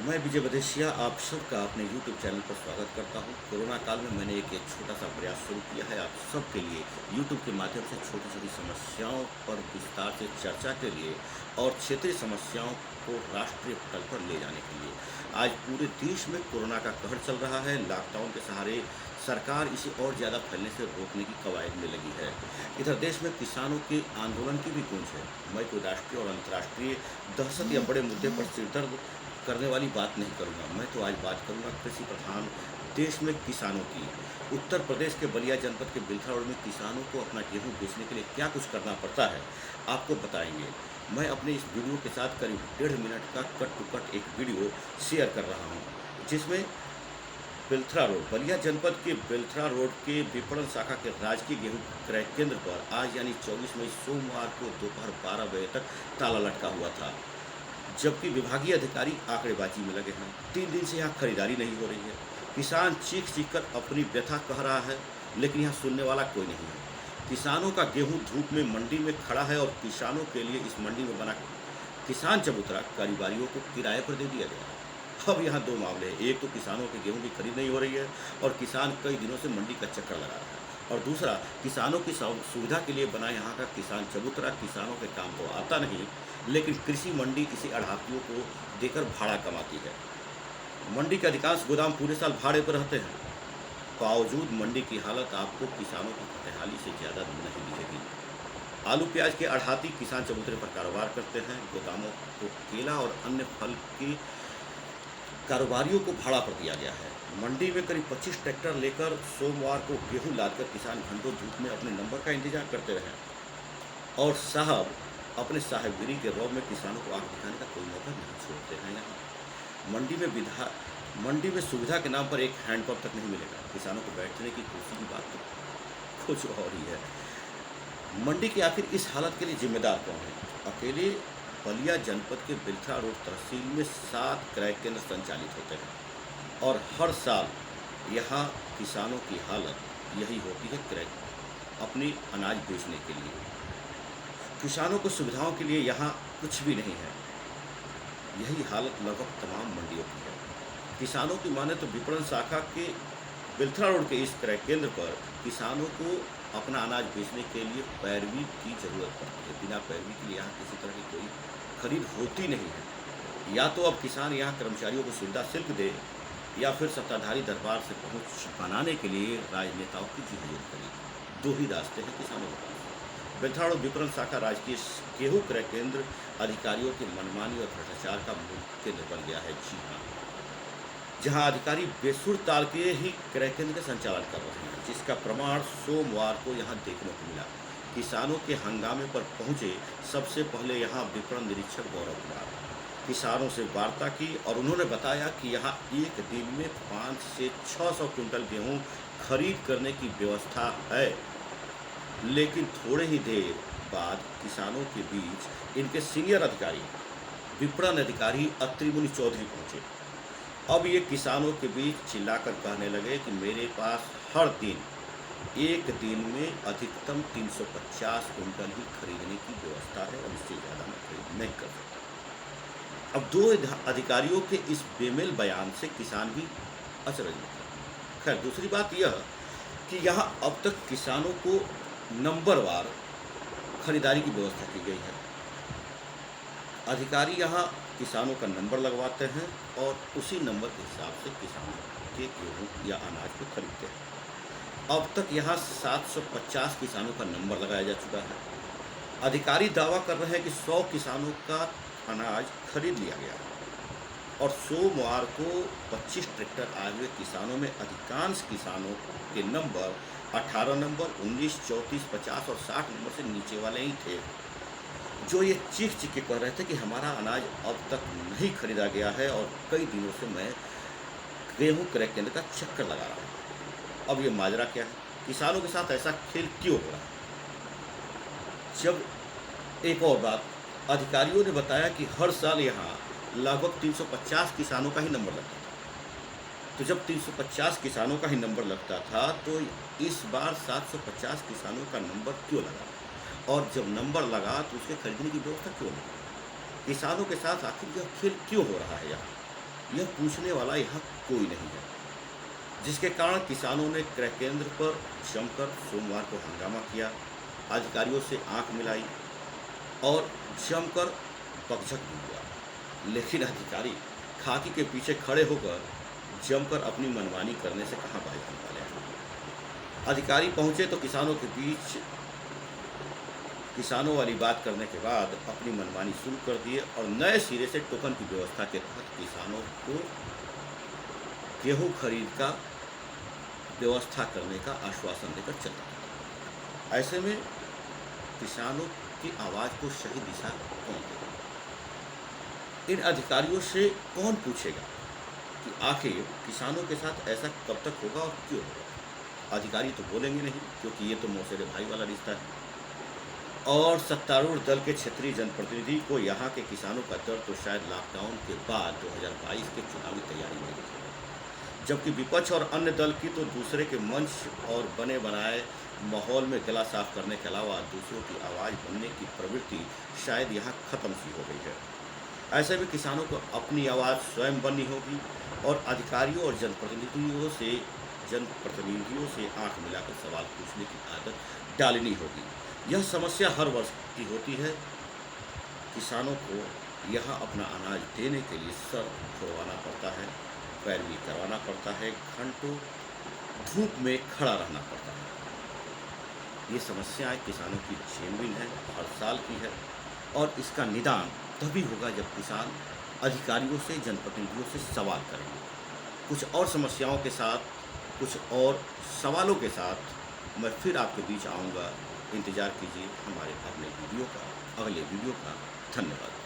मैं विजय बधेसिया आप सबका अपने YouTube चैनल पर स्वागत करता हूं। कोरोना काल में मैंने एक छोटा सा प्रयास शुरू किया है आप सबके लिए YouTube के माध्यम से छोटी छोटी समस्याओं पर विस्तार से चर्चा के लिए और क्षेत्रीय समस्याओं को राष्ट्रीय पटल पर ले जाने के लिए। आज पूरे देश में कोरोना का कहर चल रहा है। लॉकडाउन के सहारे सरकार इसे और ज़्यादा फैलने से रोकने की कवायद में लगी है। इधर देश में किसानों के आंदोलन की भी गूंज है। मैं कोई राष्ट्रीय और अंतर्राष्ट्रीय दहशत या बड़े मुद्दे पर सिरदर्द करने वाली बात नहीं करूंगा। मैं तो आज बात करूंगा कृषि प्रधान देश में किसानों की। उत्तर प्रदेश के बलिया जनपद के बिल्था रोड में किसानों को अपना गेहूं बेचने के लिए क्या कुछ करना पड़ता है, आपको बताएंगे। मैं अपने इस वीडियो के साथ करीब 1.5 मिनट का कट टू कट एक वीडियो शेयर कर रहा हूं, जिसमें बिल्थरा रोड बलिया जनपद के बिल्थरा रोड के विपणन शाखा के राजकीय गेहूं क्रय केंद्र पर आज यानी 24 मई सोमवार को दोपहर 12 बजे तक ताला लटका हुआ था, जबकि विभागीय अधिकारी आंकड़ेबाजी में लगे हैं। 3 दिन से यहाँ खरीदारी नहीं हो रही है। किसान चीख चीख कर अपनी व्यथा कह रहा है, लेकिन यहाँ सुनने वाला कोई नहीं है। किसानों का गेहूं धूप में मंडी में खड़ा है और किसानों के लिए इस मंडी में बना किसान चबूतरा कारोबारियों को किराए पर दे दिया गया। अब यहाँ दो मामले हैं। एक तो किसानों के गेहूं की खरीद नहीं हो रही है और किसान कई दिनों से मंडी का चक्कर लगा रहा है, और दूसरा किसानों की सुविधा के लिए बना यहाँ का किसान चबूतरा किसानों के काम तो आता नहीं, लेकिन कृषि मंडी इसे आढ़तियों को देकर भाड़ा कमाती है। मंडी के अधिकांश गोदाम पूरे साल भाड़े पर रहते हैं। बावजूद मंडी की हालत आपको किसानों की खुशहाली से ज़्यादा नहीं दिखेगी। आलू प्याज के आढ़ती किसान चबूतरे पर कारोबार करते हैं। गोदामों को केला और अन्य फल की कारोबारियों को भाड़ा पर दिया गया है। मंडी में करीब 25 ट्रैक्टर लेकर सोमवार को गेहूं लादकर किसान घंटों धूप में अपने नंबर का इंतजार करते रहे, और साहब अपने साहेबगिरी के रौब में किसानों को आग दिखाने का कोई मौका नहीं छोड़ते हैं। यहाँ मंडी में सुविधा के नाम पर एक हैंडपंप तक नहीं मिलेगा। किसानों को बैठने की कुर्सी की बात तो कुछ और ही है। मंडी की आखिर इस हालत के लिए जिम्मेदार कौन है? अकेले बलिया जनपद के बिल्था रोड तहसील में 7 क्रय केंद्र संचालित होते हैं, और हर साल यहाँ किसानों की हालत यही होती है, क्रय अपनी अनाज बेचने के लिए। किसानों को सुविधाओं के लिए यहाँ कुछ भी नहीं है। यही हालत लगभग तमाम मंडियों की है। किसानों की माने तो विपणन शाखा के बिल्थरा रोड के इस क्रय केंद्र पर किसानों को अपना अनाज बेचने के लिए पैरवी की जरूरत पड़ती है। बिना पैरवी के लिए यहाँ किसी तरह की कोई खरीद होती नहीं है। या तो अब किसान यहाँ कर्मचारियों को सुविधा शुल्क दे, या फिर सत्ताधारी दरबार से पहुँच बनाने के लिए राजनेताओं की जरूरत करें। दो ही रास्ते हैं किसानों के पास। बिल्था रोड विपणन शाखा राजकीय गेहूं क्रय केंद्र अधिकारियों की मनमानी और भ्रष्टाचार का मूल केंद्र बन गया है। जी हाँ, जहां अधिकारी बेसुर ताल के ही क्रय केंद्र का संचालन कर रहे हैं, जिसका प्रमाण सोमवार को यहां देखने को मिला। किसानों के हंगामे पर पहुंचे सबसे पहले यहां विपणन निरीक्षक गौरव कुमार किसानों से वार्ता की, और उन्होंने बताया कि यहां एक दिन में 500 से 600 क्विंटल गेहूं खरीद करने की व्यवस्था है। लेकिन थोड़े ही देर बाद किसानों के बीच इनके सीनियर अधिकारी विपणन अधिकारी अत्रि मुनि चौधरी पहुंचे। अब ये किसानों के बीच चिल्लाकर कहने लगे कि मेरे पास हर दिन एक दिन में अधिकतम 350 क्विंटल ही खरीदने की व्यवस्था है, और इससे ज़्यादा मैं खरीद नहीं कर सकता। अब दो अधिकारियों के इस बेमेल बयान से किसान भी अचरज में थे। खैर, दूसरी बात यह कि यहाँ अब तक किसानों को नंबरवार खरीदारी की व्यवस्था की गई है। अधिकारी यहाँ किसानों का नंबर लगवाते हैं और उसी नंबर के हिसाब से किसानों के गेहूँ या अनाज को खरीदते हैं। अब तक यहाँ 750 किसानों का नंबर लगाया जा चुका है। अधिकारी दावा कर रहे हैं कि 100 किसानों का अनाज खरीद लिया गया है, और सोमवार को 25 ट्रैक्टर आए हुए किसानों में अधिकांश किसानों के नंबर 18 नंबर, 19, 34, 50 और 60 नंबर से नीचे वाले ही थे, जो ये चीख चीख के कह रहे थे कि हमारा अनाज अब तक नहीं खरीदा गया है, और कई दिनों से मैं गेहूं क्रय केंद्र का चक्कर लगा रहा हूँ। अब ये माजरा क्या है? किसानों के साथ ऐसा खेल क्यों हो रहा है? जब एक और बात, अधिकारियों ने बताया कि हर साल यहाँ लगभग 350 किसानों का ही नंबर लगता था। तो जब 350 किसानों का ही नंबर लगता था, तो इस बार 750 किसानों का नंबर क्यों लगा? और जब नंबर लगा तो उसके खरीदने की व्यवस्था क्यों नहीं? किसानों के साथ आखिर यह खेल क्यों हो रहा है यहाँ? यह पूछने वाला यहाँ कोई नहीं है, जिसके कारण किसानों ने क्रय केंद्र पर जमकर सोमवार को हंगामा किया, अधिकारियों से आंख मिलाई और जमकर बकझक भी हुआ। लेकिन अधिकारी खाकी के पीछे खड़े होकर जमकर अपनी मनमानी करने से कहाँ भागने वाले हैं। अधिकारी पहुंचे तो किसानों के बीच किसानों वाली बात करने के बाद अपनी मनमानी शुरू कर दिए और नए सिरे से टोकन की व्यवस्था के तहत किसानों को गेहूं खरीद का व्यवस्था करने का आश्वासन देकर चला गया। ऐसे में किसानों की आवाज़ को सही दिशा कौन देगा? इन अधिकारियों से कौन पूछेगा कि आखिर किसानों के साथ ऐसा कब तक होगा और क्यों होगा? अधिकारी तो बोलेंगे नहीं, क्योंकि ये तो मौसेरे भाई वाला रिश्ता है। और सत्तारूढ़ दल के क्षेत्रीय जनप्रतिनिधि को यहाँ के किसानों का दर्द तो शायद लॉकडाउन के बाद 2022 के चुनावी तैयारी में दिखेगा, जबकि विपक्ष और अन्य दल की तो दूसरे के मंच और बने बनाए माहौल में गला साफ करने के अलावा दूसरों की आवाज़ बनने की प्रवृत्ति शायद यहाँ खत्म सी हो गई है। ऐसे में किसानों को अपनी आवाज़ स्वयं बननी होगी और अधिकारियों और जनप्रतिनिधियों से आंख मिलाकर सवाल पूछने की आदत डालनी होगी। यह समस्या हर वर्ष की होती है। किसानों को यहाँ अपना अनाज देने के लिए सर खुरवाना पड़ता है, पैरवी करवाना पड़ता है, घंटों धूप में खड़ा रहना पड़ता है। ये समस्याएं किसानों की जेनविन है, हर साल की है और इसका निदान तभी होगा जब किसान अधिकारियों से, जनप्रतिनिधियों से सवाल करेंगे। कुछ और समस्याओं के साथ, कुछ और सवालों के साथ मैं फिर आपके बीच आऊँगा। इंतज़ार कीजिए हमारे अगले वीडियो का। धन्यवाद।